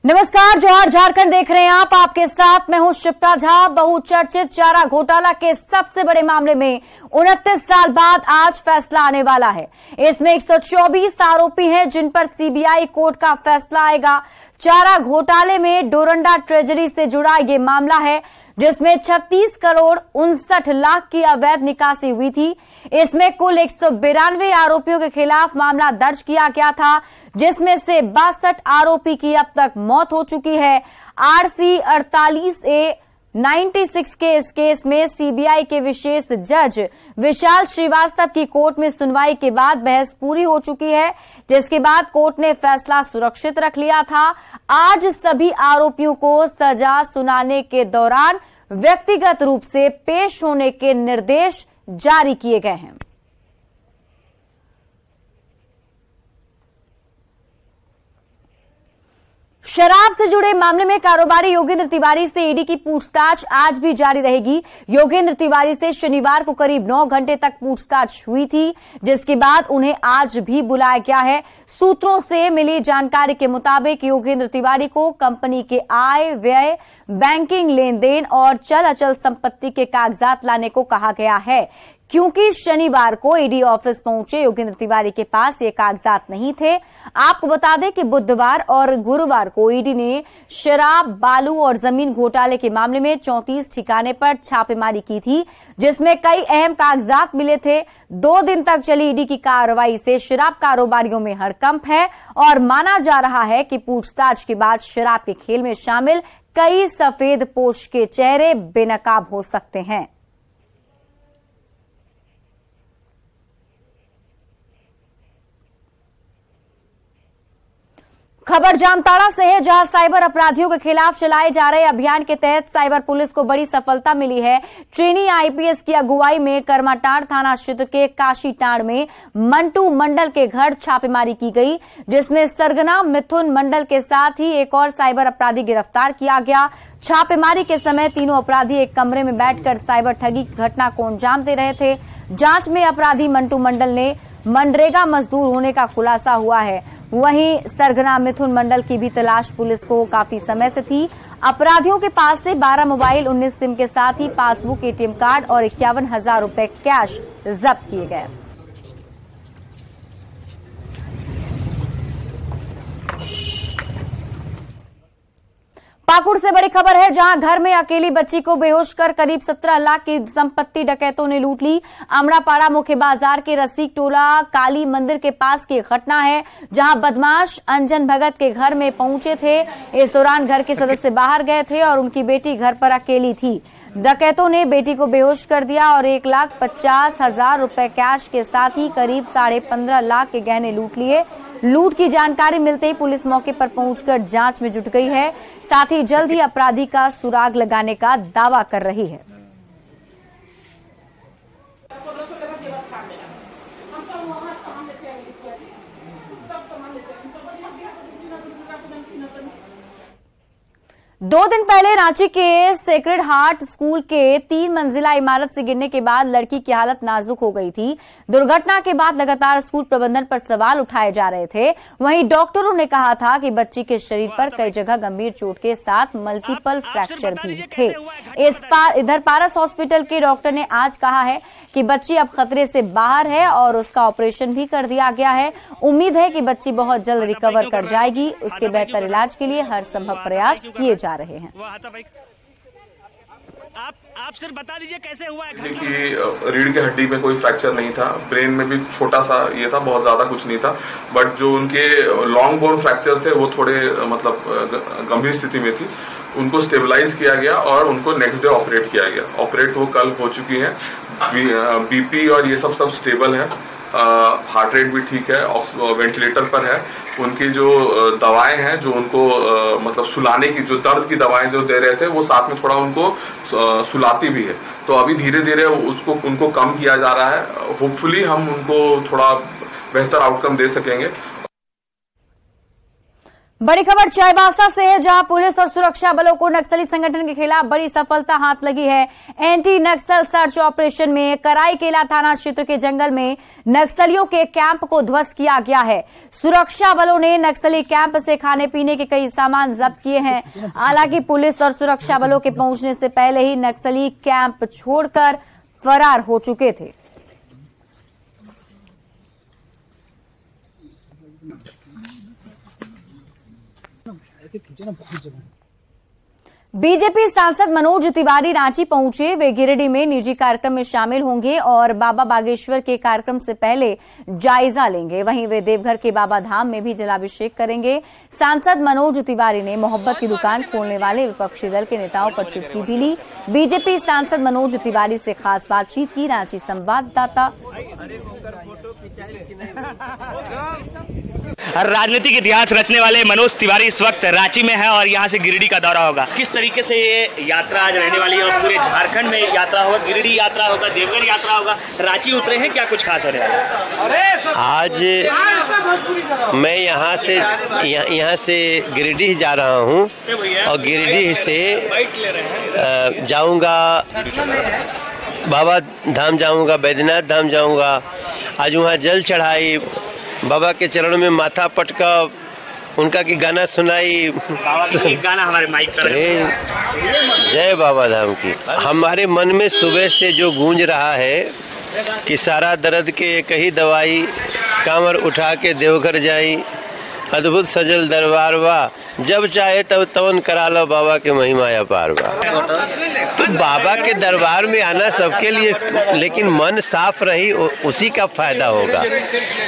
नमस्कार, जौहर झारखंड देख रहे हैं आप। आपके साथ मैं हूं शिप्रा झा। बहुचर्चित चारा घोटाला के सबसे बड़े मामले में 29 साल बाद आज फैसला आने वाला है। इसमें 124 आरोपी हैं जिन पर सीबीआई कोर्ट का फैसला आएगा। चारा घोटाले में डोरंडा ट्रेजरी से जुड़ा ये मामला है जिसमें 36 करोड़ 59 लाख की अवैध निकासी हुई थी। इसमें कुल 192 आरोपियों के खिलाफ मामला दर्ज किया गया था, जिसमें से 62 आरोपी की अब तक मौत हो चुकी है। RC 48A 96 के इस केस में सीबीआई के विशेष जज विशाल श्रीवास्तव की कोर्ट में सुनवाई के बाद बहस पूरी हो चुकी है, जिसके बाद कोर्ट ने फैसला सुरक्षित रख लिया था। आज सभी आरोपियों को सजा सुनाने के दौरान व्यक्तिगत रूप से पेश होने के निर्देश जारी किए गए हैं। शराब से जुड़े मामले में कारोबारी योगेंद्र तिवारी से ईडी की पूछताछ आज भी जारी रहेगी। योगेंद्र तिवारी से शनिवार को करीब 9 घंटे तक पूछताछ हुई थी, जिसके बाद उन्हें आज भी बुलाया गया है। सूत्रों से मिली जानकारी के मुताबिक योगेंद्र तिवारी को कंपनी के आय व्यय, बैंकिंग लेन देन और चल अचल संपत्ति के कागजात लाने को कहा गया है। क्योंकि शनिवार को ईडी ऑफिस पहुंचे योगेंद्र तिवारी के पास ये कागजात नहीं थे। आपको बता दें कि बुधवार और गुरुवार को ईडी ने शराब, बालू और जमीन घोटाले के मामले में 34 ठिकाने पर छापेमारी की थी, जिसमें कई अहम कागजात मिले थे। 2 दिन तक चली ईडी की कार्रवाई से शराब कारोबारियों में हड़कंप है और माना जा रहा है कि पूछताछ के बाद शराब के खेल में शामिल कई सफेद पोश के चेहरे बेनकाब हो सकते हैं। खबर जामताड़ा से है, जहां साइबर अपराधियों के खिलाफ चलाए जा रहे अभियान के तहत साइबर पुलिस को बड़ी सफलता मिली है। ट्रेनी आईपीएस की अगुवाई में करमाटांड़ थाना क्षेत्र के काशीटांड़ में मंटू मंडल के घर छापेमारी की गई, जिसमें सरगना मिथुन मंडल के साथ ही एक और साइबर अपराधी गिरफ्तार किया गया। छापेमारी के समय तीनों अपराधी एक कमरे में बैठकर साइबर ठगी की घटना को अंजाम दे रहे थे। जांच में अपराधी मंटू मंडल ने मनरेगा मजदूर होने का खुलासा हुआ है। वहीं सरगना मिथुन मंडल की भी तलाश पुलिस को काफी समय से थी। अपराधियों के पास से 12 मोबाइल, 19 सिम के साथ ही पासबुक, एटीएम कार्ड और 51,000 रुपए कैश जब्त किए गए। पाकुड़ से बड़ी खबर है, जहां घर में अकेली बच्ची को बेहोश कर करीब 17 लाख की संपत्ति डकैतों ने लूट ली। अमरापाड़ा मुख्य बाजार के रसिक टोला काली मंदिर के पास की घटना है, जहां बदमाश अंजन भगत के घर में पहुंचे थे। इस दौरान घर के सदस्य बाहर गए थे और उनकी बेटी घर पर अकेली थी। डकैतों ने बेटी को बेहोश कर दिया और 1,50,000 रुपए कैश के साथ ही करीब 15.5 लाख के गहने लूट लिए। लूट की जानकारी मिलते ही पुलिस मौके पर पहुंचकर जांच में जुट गई है। साथ ही जल्द ही अपराधी का सुराग लगाने का दावा कर रही है। दो दिन पहले रांची के सेक्रेड हार्ट स्कूल के 3 मंजिला इमारत से गिरने के बाद लड़की की हालत नाजुक हो गई थी। दुर्घटना के बाद लगातार स्कूल प्रबंधन पर सवाल उठाए जा रहे थे। वहीं डॉक्टरों ने कहा था कि बच्ची के शरीर पर कई जगह गंभीर चोट के साथ मल्टीपल फ्रैक्चर भी थे। इधर पारस हॉस्पिटल के डॉक्टर ने आज कहा है कि बच्ची अब खतरे से बाहर है और उसका ऑपरेशन भी कर दिया गया है। उम्मीद है कि बच्ची बहुत जल्द रिकवर कर जाएगी। उसके बेहतर इलाज के लिए हर संभव प्रयास किए जा रहे हैं। आप सिर्फ बता दीजिए कैसे हुआ है। कि रीढ़ की हड्डी में कोई फ्रैक्चर नहीं था, ब्रेन में भी छोटा सा ये था, बहुत ज्यादा कुछ नहीं था। बट जो उनके लॉन्ग बोन फ्रैक्चर थे वो थोड़े मतलब गंभीर स्थिति में थी। उनको स्टेबलाइज किया गया और उनको नेक्स्ट डे ऑपरेट किया गया। ऑपरेट वो कल हो चुकी है। बीपी और ये सब स्टेबल है। हार्ट रेट भी ठीक है, वेंटिलेटर पर है। उनकी जो दवाएं हैं जो उनको मतलब सुलाने की, जो दर्द की दवाएं जो दे रहे थे वो साथ में थोड़ा उनको सुलाती भी है। तो अभी धीरे धीरे उनको कम किया जा रहा है। होपफुली हम उनको थोड़ा बेहतर आउटकम दे सकेंगे। बड़ी खबर चाईबासा से है, जहां पुलिस और सुरक्षा बलों को नक्सली संगठन के खिलाफ बड़ी सफलता हाथ लगी है। एंटी नक्सल सर्च ऑपरेशन में कराईकेला थाना क्षेत्र के जंगल में नक्सलियों के कैंप को ध्वस्त किया गया है। सुरक्षा बलों ने नक्सली कैंप से खाने पीने के कई सामान जब्त किए हैं। हालांकि पुलिस और सुरक्षा बलों के पहुंचने से पहले ही नक्सली कैंप छोड़कर फरार हो चुके थे। बीजेपी सांसद मनोज तिवारी रांची पहुंचे। वे गिरिडीह में निजी कार्यक्रम में शामिल होंगे और बाबा बागेश्वर के कार्यक्रम से पहले जायजा लेंगे। वहीं वे देवघर के बाबा धाम में भी जलाभिषेक करेंगे। सांसद मनोज तिवारी ने मोहब्बत की दुकान खोलने वाले विपक्षी दल के नेताओं पर चुटकी भी ली। बीजेपी सांसद मनोज तिवारी से खास बातचीत की रांची संवाददाता। राजनीतिक इतिहास रचने वाले मनोज तिवारी इस वक्त रांची में है और यहाँ से गिरिडीह का दौरा होगा। किस तरीके से ये यात्रा आज रहने वाली है और पूरे झारखंड में यात्रा होगा, गिरिडीह यात्रा होगा, देवघर यात्रा होगा, रांची उतरे हैं, क्या कुछ खास होने वाला है? आज मैं यहाँ से गिरिडीह जा रहा हूँ और गिरिडीह से जाऊँगा बाबा धाम, जाऊँगा बैद्यनाथ धाम, जाऊँगा आज वहाँ जल चढ़ाई, बाबा के चरणों में माथा पटका, उनका की गाना सुनाई। बाबा का एक गाना हमारे माइक पर जय बाबा धाम की। हमारे मन में सुबह से जो गूंज रहा है कि सारा दर्द के एक ही दवाई, कांवर उठा के देवघर जाई, अद्भुत सजल दरबार बा, जब चाहे तब तवन करा लो, बाबा के महिमा अपार बा। तो बाबा के दरबार में आना सबके लिए, लेकिन मन साफ रही उसी का फायदा होगा।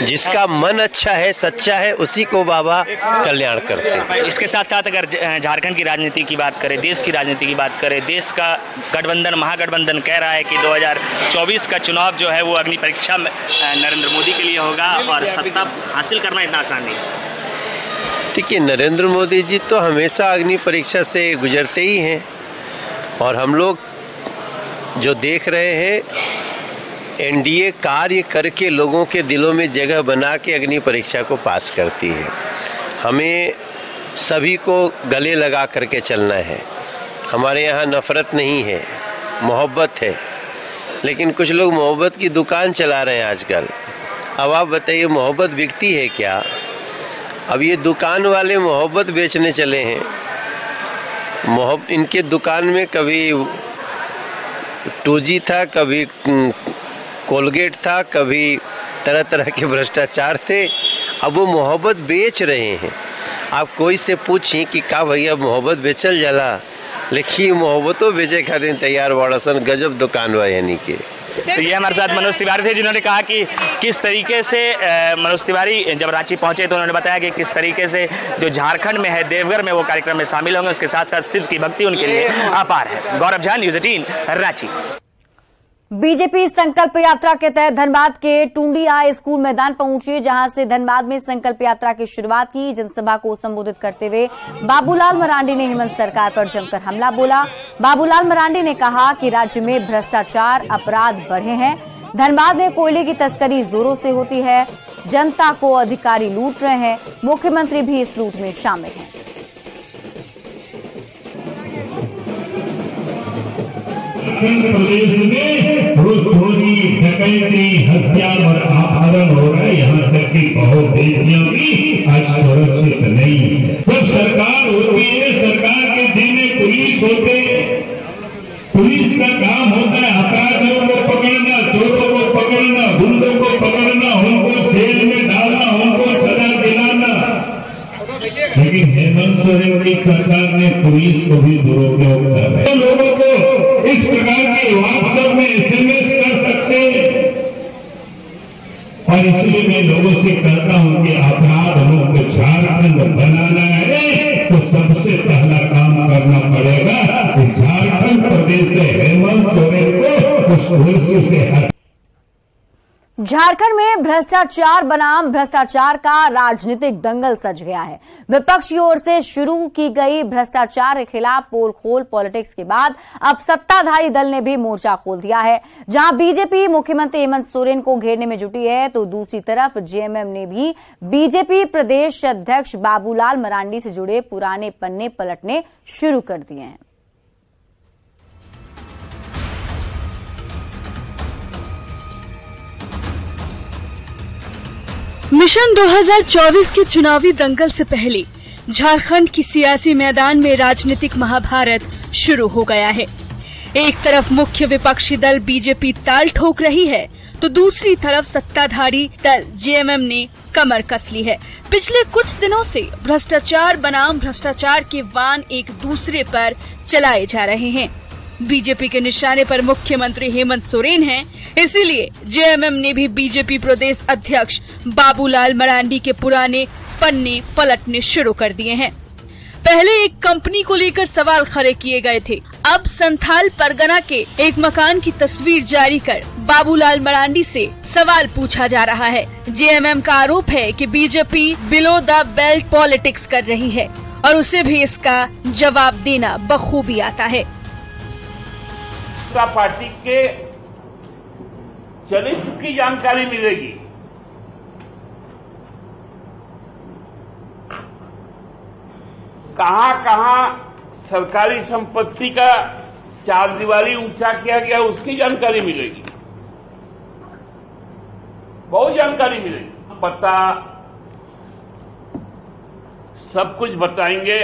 जिसका मन अच्छा है, सच्चा है, उसी को बाबा कल्याण करते हैं। इसके साथ साथ अगर झारखंड की राजनीति की बात करें, देश की राजनीति की बात करें, देश का गठबंधन, महागठबंधन कह रहा है कि 2024 का चुनाव जो है वो अग्नि परीक्षा नरेंद्र मोदी के लिए होगा और सत्ता हासिल करना इतना आसान नहीं। देखिए, नरेंद्र मोदी जी तो हमेशा अग्नि परीक्षा से गुजरते ही हैं और हम लोग जो देख रहे हैं, एनडीए कार्य करके लोगों के दिलों में जगह बना के अग्नि परीक्षा को पास करती है। हमें सभी को गले लगा करके चलना है। हमारे यहाँ नफरत नहीं है, मोहब्बत है। लेकिन कुछ लोग मोहब्बत की दुकान चला रहे हैं आजकल। अब आप बताइए, मोहब्बत बिकती है क्या? अब ये दुकान वाले मोहब्बत बेचने चले हैं। इनके दुकान में कभी 2G था, कभी कोलगेट था, कभी तरह तरह के भ्रष्टाचार थे। अब वो मोहब्बत बेच रहे हैं। आप कोई से पूछें कि का भैया मोहब्बत बेचल जाला, लेकिन मोहब्बतों बेचे खातिर तैयार बड़ा सन, गजब दुकान बा यानी कि। तो ये हमारे साथ मनोज तिवारी थे, जिन्होंने कहा कि किस तरीके से मनोज तिवारी जब रांची पहुंचे तो उन्होंने बताया कि किस तरीके से जो झारखंड में है, देवघर में वो कार्यक्रम में शामिल होंगे। उसके साथ साथ शिव की भक्ति उनके लिए अपार है। गौरव झा, न्यूज़ 18 रांची। बीजेपी संकल्प यात्रा के तहत धनबाद के टूंडिया स्कूल मैदान पहुंचे, जहां से धनबाद में संकल्प यात्रा की शुरुआत की। जनसभा को संबोधित करते हुए बाबूलाल मरांडी ने हेमंत सरकार पर जमकर हमला बोला। बाबूलाल मरांडी ने कहा कि राज्य में भ्रष्टाचार, अपराध बढ़े हैं। धनबाद में कोयले की तस्करी जोरों से होती है। जनता को अधिकारी लूट रहे हैं। मुख्यमंत्री भी इस लूट में शामिल हैं। प्रदेश में चोरी, डकैती, हत्या और अपहरण हो रहा है। यहाँ तक कि बहुत बेटियां भी आज सुरक्षित नहीं है। जब सरकार होती है, सरकार के दिन में पुलिस होते, पुलिस का काम होता है अपराधियों को पकड़ना, चोरों को पकड़ना, गुंडों को पकड़ना, उनको जेल में डालना, उनको सजा दिलाना। लेकिन हेमंत सोरेन की सरकार ने पुलिस को भी दुरुपयोग कर रहे हैं। लोगों को इस प्रकार के व्हाट्सएप में SMS कर सकते हैं और इसलिए मैं लोगों से कहता हूं कि अपराध मुक्त झारखंड बनाना है तो सबसे पहला काम करना पड़ेगा कि झारखंड प्रदेश से हेमंत सोरेन को उस कुर्सी से झारखंड में भ्रष्टाचार बनाम भ्रष्टाचार का राजनीतिक दंगल सज गया है। विपक्ष की ओर से शुरू की गई भ्रष्टाचार के खिलाफ पोल खोल पॉलिटिक्स के बाद अब सत्ताधारी दल ने भी मोर्चा खोल दिया है। जहां बीजेपी मुख्यमंत्री हेमंत सोरेन को घेरने में जुटी है, तो दूसरी तरफ जेएमएम ने भी बीजेपी प्रदेश अध्यक्ष बाबूलाल मरांडी से जुड़े पुराने पन्ने पलटने शुरू कर दिए हैं। मिशन 2024 के चुनावी दंगल से पहले झारखंड की सियासी मैदान में राजनीतिक महाभारत शुरू हो गया है। एक तरफ मुख्य विपक्षी दल बीजेपी ताल ठोक रही है, तो दूसरी तरफ सत्ताधारी दल जेएमएम ने कमर कस ली है। पिछले कुछ दिनों से भ्रष्टाचार बनाम भ्रष्टाचार के वान एक दूसरे पर चलाए जा रहे हैं। बीजेपी के निशाने पर मुख्यमंत्री हेमंत सोरेन हैं, इसीलिए जेएमएम ने भी बीजेपी प्रदेश अध्यक्ष बाबूलाल मरांडी के पुराने पन्ने पलटने शुरू कर दिए हैं। पहले एक कंपनी को लेकर सवाल खड़े किए गए थे, अब संथाल परगना के एक मकान की तस्वीर जारी कर बाबूलाल मरांडी से सवाल पूछा जा रहा है। जेएमएम का आरोप है कि BJP below the belt politics कर रही है और उसे भी इसका जवाब देना बखूबी आता है। पार्टी के चरित्र की जानकारी मिलेगी। कहां सरकारी संपत्ति का चार दीवारी ऊंचा किया गया उसकी जानकारी मिलेगी, बहुत जानकारी मिलेगी। पता सब कुछ बताएंगे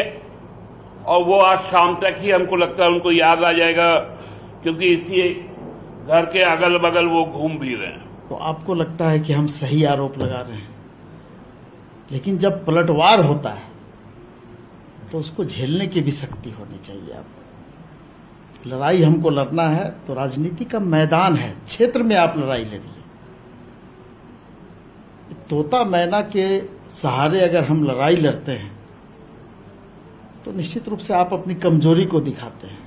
और वो आज शाम तक ही हमको लगता है उनको याद आ जाएगा, क्योंकि इसी घर के अगल बगल वो घूम भी रहे हैं। तो आपको लगता है कि हम सही आरोप लगा रहे हैं, लेकिन जब पलटवार होता है तो उसको झेलने की भी शक्ति होनी चाहिए। आपको लड़ाई हमको लड़ना है तो राजनीति का मैदान है, क्षेत्र में आप लड़ाई लड़िए। तोता मैना के सहारे अगर हम लड़ाई लड़ते हैं तो निश्चित रूप से आप अपनी कमजोरी को दिखाते हैं।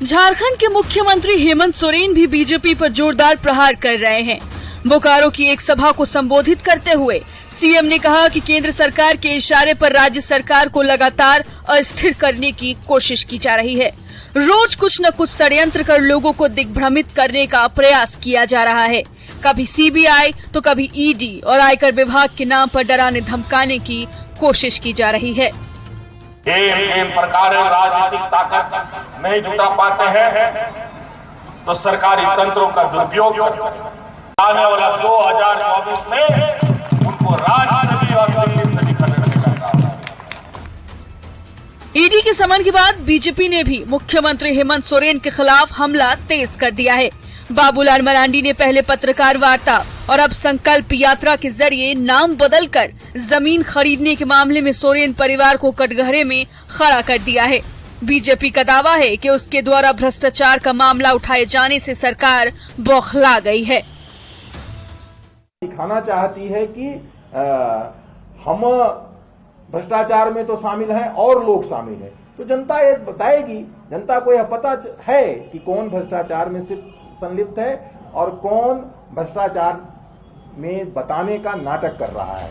झारखंड के मुख्यमंत्री हेमंत सोरेन भी बीजेपी पर जोरदार प्रहार कर रहे हैं। बोकारो की एक सभा को संबोधित करते हुए सीएम ने कहा कि केंद्र सरकार के इशारे पर राज्य सरकार को लगातार अस्थिर करने की कोशिश की जा रही है। रोज कुछ न कुछ षड्यंत्र कर लोगों को दिग्भ्रमित करने का प्रयास किया जा रहा है। कभी सीबीआई तो कभी ईडी और आयकर विभाग के नाम पर डराने धमकाने की कोशिश की जा रही है। एक प्रकार राजनीतिक ताकत नहीं जुटा पाते हैं तो सरकारी तंत्रों का दुरुपयोग आने वाला 2024 में उनको राज्य से भी और दिल्ली से भी करने का। ईडी के समन के बाद बीजेपी ने भी मुख्यमंत्री हेमंत सोरेन के खिलाफ हमला तेज कर दिया है। बाबूलाल मरांडी ने पहले पत्रकार वार्ता और अब संकल्प यात्रा के जरिए नाम बदलकर जमीन खरीदने के मामले में सोरेन परिवार को कटघरे में खड़ा कर दिया है। बीजेपी का दावा है कि उसके द्वारा भ्रष्टाचार का मामला उठाए जाने से सरकार बौखला गई है। दिखाना चाहती है कि हम भ्रष्टाचार में तो शामिल हैं और लोग शामिल हैं, तो जनता ये बताएगी। जनता को यह पता है कि कौन भ्रष्टाचार में सिर्फ संलिप्त है और कौन भ्रष्टाचार में बताने का नाटक कर रहा है।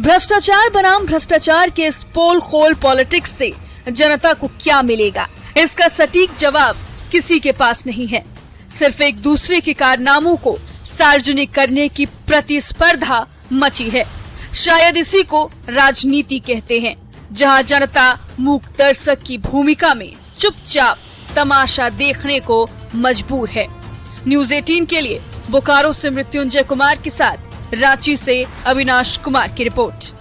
भ्रष्टाचार बनाम भ्रष्टाचार के इस पोल खोल पॉलिटिक्स से जनता को क्या मिलेगा, इसका सटीक जवाब किसी के पास नहीं है। सिर्फ एक दूसरे के कारनामों को सार्वजनिक करने की प्रतिस्पर्धा मची है। शायद इसी को राजनीति कहते हैं, जहां जनता मूक दर्शक की भूमिका में चुपचाप तमाशा देखने को मजबूर है। न्यूज़ 18 के लिए बोकारो से मृत्युंजय कुमार के साथ रांची से अविनाश कुमार की रिपोर्ट।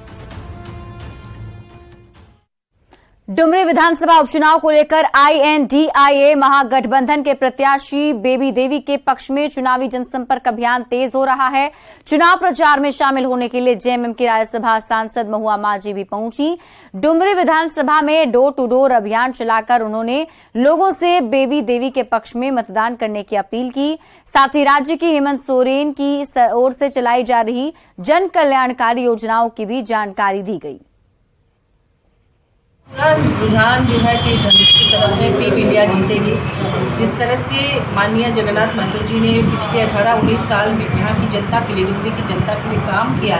डुमरी विधानसभा उपचुनाव को लेकर INDIA महागठबंधन के प्रत्याशी बेबी देवी के पक्ष में चुनावी जनसंपर्क अभियान तेज हो रहा है। चुनाव प्रचार में शामिल होने के लिए जेएमएम की राज्यसभा सांसद महुआ माझी भी पहुंची। डुमरी विधानसभा में डोर टू डोर अभियान चलाकर उन्होंने लोगों से बेबी देवी के पक्ष में मतदान करने की अपील की। साथ ही राज्य की हेमंत सोरेन की ओर से चलाई जा रही जन कल्याणकारी योजनाओं की भी जानकारी दी गई। रुझान जो है कि धनुष की तरफ है, टीम इंडिया जीतेगी। जिस तरह से माननीय जगन्नाथ महतो जी ने पिछले 18-19 साल में यहाँ की जनता के लिए, डुमरी की जनता के लिए काम किया,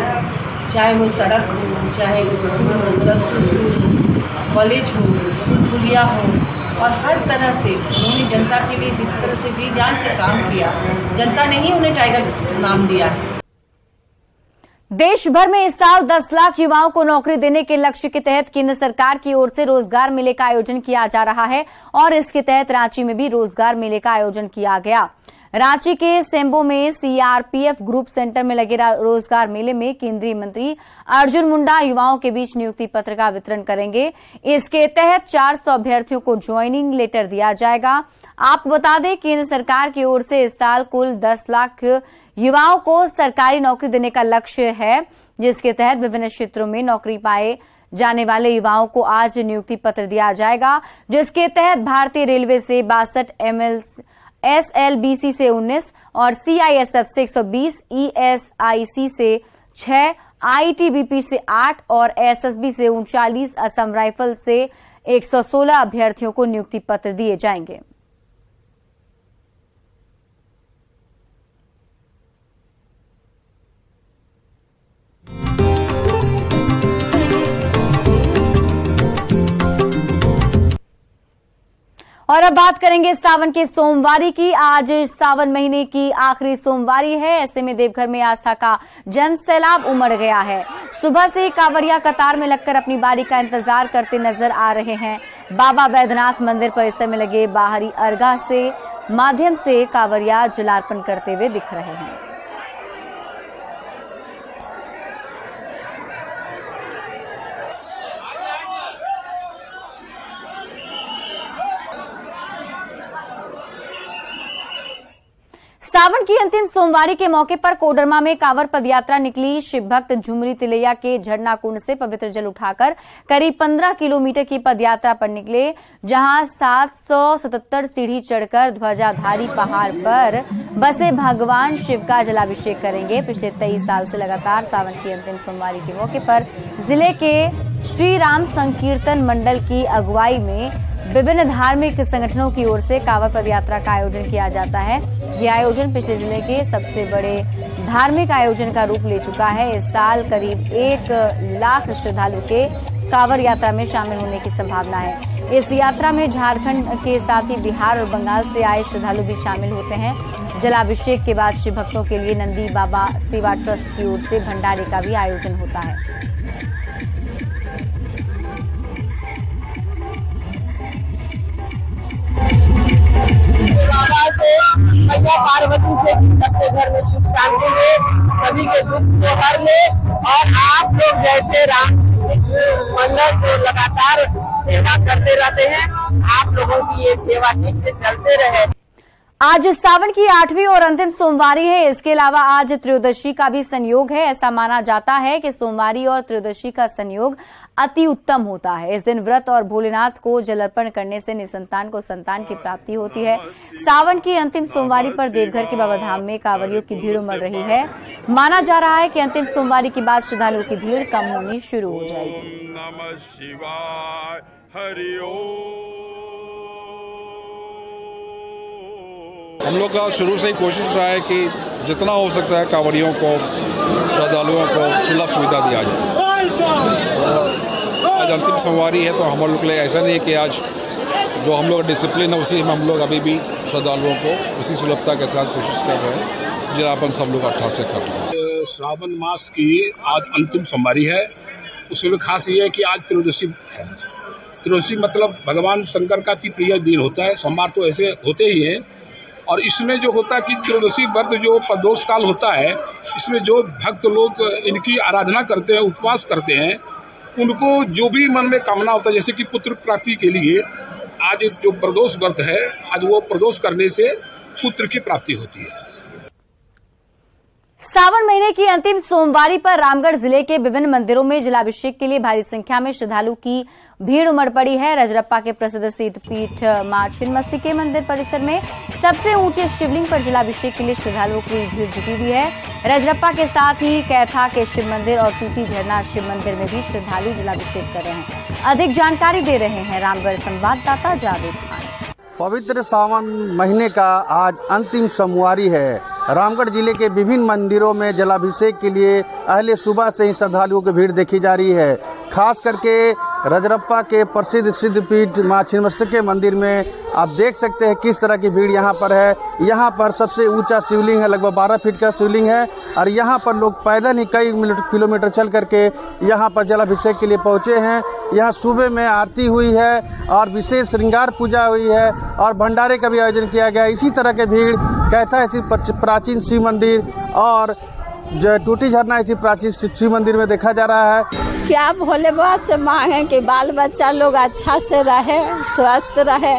चाहे वो सड़क हो, चाहे वो स्कूल हो, प्लस 2 स्कूल हो, कॉलेज हो, पुलिया हो, और हर तरह से उन्होंने जनता के लिए जिस तरह से जी जान से काम किया, जनता ने ही उन्हें टाइगर नाम दिया है। देश भर में इस साल 10 लाख युवाओं को नौकरी देने के लक्ष्य के तहत केंद्र सरकार की ओर से रोजगार मेले का आयोजन किया जा रहा है और इसके तहत रांची में भी रोजगार मेले का आयोजन किया गया। रांची के सेम्बो में सीआरपीएफ ग्रुप सेंटर में लगे रोजगार मेले में केंद्रीय मंत्री अर्जुन मुंडा युवाओं के बीच नियुक्ति पत्र का वितरण करेंगे। इसके तहत 400 अभ्यर्थियों को ज्वाइनिंग लेटर दिया जाएगा। आपको बता दें, केंद्र सरकार की ओर से इस साल कुल 10 लाख युवाओं को सरकारी नौकरी देने का लक्ष्य है, जिसके तहत विभिन्न क्षेत्रों में नौकरी पाए जाने वाले युवाओं को आज नियुक्ति पत्र दिया जाएगा, जिसके तहत भारतीय रेलवे से 62, एसएलबीसी से 19 और सीआईएसएफ से 120, ईएसआईसी से 6, आईटीबीपी से 8 और एसएसबी से 39, असम राइफल से 116 अभ्यर्थियों को नियुक्ति पत्र दिए जाएंगे। और अब बात करेंगे सावन के सोमवारी की। आज सावन महीने की आखिरी सोमवारी है, ऐसे में देवघर में आस्था का जन सैलाब उमड़ गया है। सुबह से कांवरिया कतार में लगकर अपनी बारी का इंतजार करते नजर आ रहे हैं। बाबा बैद्यनाथ मंदिर परिसर में लगे बाहरी अर्घा से माध्यम से कांवरिया जलार्पण करते हुए दिख रहे हैं। सावन की अंतिम सोमवारी के मौके पर कोडरमा में कांवर पदयात्रा निकली। शिव भक्त झुमरी तिलैया के झरना कुंड से पवित्र जल उठाकर करीब 15 किलोमीटर की पदयात्रा पर निकले, जहां 777 सीढ़ी चढ़कर ध्वजाधारी पहाड़ पर बसे भगवान शिव का जलाभिषेक करेंगे। पिछले 23 साल से लगातार सावन की अंतिम सोमवारी के मौके पर जिले के श्री राम संकीर्तन मंडल की अगुवाई में विभिन्न धार्मिक संगठनों की ओर से कांवर पदयात्रा का आयोजन किया जाता है। यह आयोजन पिछले जिले के सबसे बड़े धार्मिक आयोजन का रूप ले चुका है। इस साल करीब 1 लाख श्रद्धालु के कांवर यात्रा में शामिल होने की संभावना है। इस यात्रा में झारखंड के साथ ही बिहार और बंगाल से आए श्रद्धालु भी शामिल होते हैं। जलाभिषेक के बाद शिव भक्तों के लिए नंदी बाबा सेवा ट्रस्ट की ओर से भंडारे का भी आयोजन होता है। बाबा से, मैया पार्वती से सबके घर में सुख शांति ले, सभी के दुख को हर ले, और आप लोग जैसे राम मंडल जो लगातार सेवा करते रहते हैं, आप लोगों की ये सेवा ठीक से चलते रहे। आज सावन की 8वीं और अंतिम सोमवारी है। इसके अलावा आज त्रयोदशी का भी संयोग है। ऐसा माना जाता है कि सोमवारी और त्रयोदशी का संयोग अति उत्तम होता है। इस दिन व्रत और भोलेनाथ को जल अर्पण करने से निसंतान को संतान की प्राप्ति होती है। सावन की अंतिम सोमवारी पर देवघर के बाबाधाम में कांवरियों की भीड़ उमड़ रही है। माना जा रहा है कि अंतिम सोमवारी के बाद श्रद्धालुओं की भीड़ कम होनी शुरू हो जाएगी। नमः शिवाय, हरि ओम। हम लोग का शुरू से ही कोशिश रहा है कि जितना हो सकता है कांवरियों को, श्रद्धालुओं को सुलभ सुविधा दिया जाए। आज अंतिम सोमवारी है तो हम लोग के लिए ऐसा नहीं है कि आज जो हम लोग डिसिप्लिन है उसी में हम लोग अभी भी श्रद्धालुओं को उसी सुलभता के साथ कोशिश कर रहे हैं जलार्पण सब लोग 18 से कर रहे हैं। श्रावण मास की आज अंतिम सोमवारी है। उसमें खास ये है कि आज त्रयोदशी है। त्रयोदशी मतलब भगवान शंकर का अति प्रिय दिन होता है। सोमवार तो ऐसे होते ही हैं, और इसमें जो होता है कि त्रयोदशी व्रत जो प्रदोष काल होता है, इसमें जो भक्त लोग इनकी आराधना करते हैं, उपवास करते हैं, उनको जो भी मन में कामना होता है, जैसे कि पुत्र प्राप्ति के लिए आज जो प्रदोष व्रत है, आज वो प्रदोष करने से पुत्र की प्राप्ति होती है। सावन महीने की अंतिम सोमवारी पर रामगढ़ जिले के विभिन्न मंदिरों में जलाभिषेक के लिए भारी संख्या में श्रद्धालु की भीड़ उमड़ पड़ी है। रजरप्पा के प्रसिद्ध सिद्धपीठ मां छिन्नमस्ती के मंदिर परिसर में सबसे ऊंचे शिवलिंग पर जलाभिषेक के लिए श्रद्धालुओं की भीड़ जुटी हुई है। रजरप्पा के साथ ही कैथा के शिव मंदिर और तूती झरना शिव मंदिर में भी श्रद्धालु जलाभिषेक कर रहे हैं। अधिक जानकारी दे रहे हैं रामगढ़ संवाददाता जावेद खान। पवित्र सावन महीने का आज अंतिम सोमवारी है। रामगढ़ जिले के विभिन्न मंदिरों में जलाभिषेक के लिए अहले सुबह से ही श्रद्धालुओं की भीड़ देखी जा रही है। खास करके रजरप्पा के प्रसिद्ध सिद्धपीठ मां छिन्नमस्तिका मंदिर में आप देख सकते हैं किस तरह की भीड़ यहाँ पर है। यहाँ पर सबसे ऊंचा शिवलिंग है, लगभग 12 फीट का शिवलिंग है और यहाँ पर लोग पैदल ही कई किलोमीटर चल करके यहाँ पर जलाभिषेक के लिए पहुँचे हैं। यहाँ सुबह में आरती हुई है और विशेष श्रृंगार पूजा हुई है और भंडारे का भी आयोजन किया गया। इसी तरह के भीड़ कैथा स्थित प्राचीन शिव मंदिर और टूटी झरना स्थित प्राचीन शिव मंदिर में देखा जा रहा है। क्या भोले बाबा से मांगे कि बाल बच्चा लोग अच्छा से रहे, स्वस्थ रहे,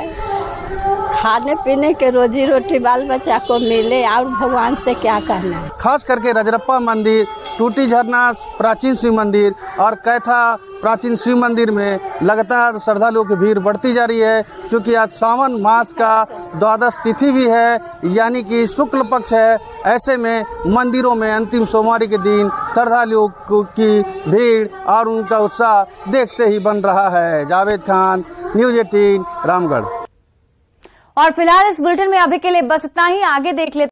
खाने पीने के रोजी रोटी बाल बच्चा को मिले, और भगवान से क्या कहना है। खास करके रजरप्पा मंदिर, टूटी झरना प्राचीन शिव मंदिर और कैथा प्राचीन शिव मंदिर में लगातार श्रद्धालुओं की भीड़ बढ़ती जा रही है, क्योंकि आज सावन मास का द्वादश तिथि भी है, यानी कि शुक्ल पक्ष है। ऐसे में मंदिरों में अंतिम सोमवारी के दिन श्रद्धालुओं की भीड़ और उनका उत्साह देखते ही बन रहा है। जावेद खान, न्यूज़ 18 रामगढ़। और फिलहाल इस बुलेटिन में अभी के लिए बस इतना ही। आगे देख लेते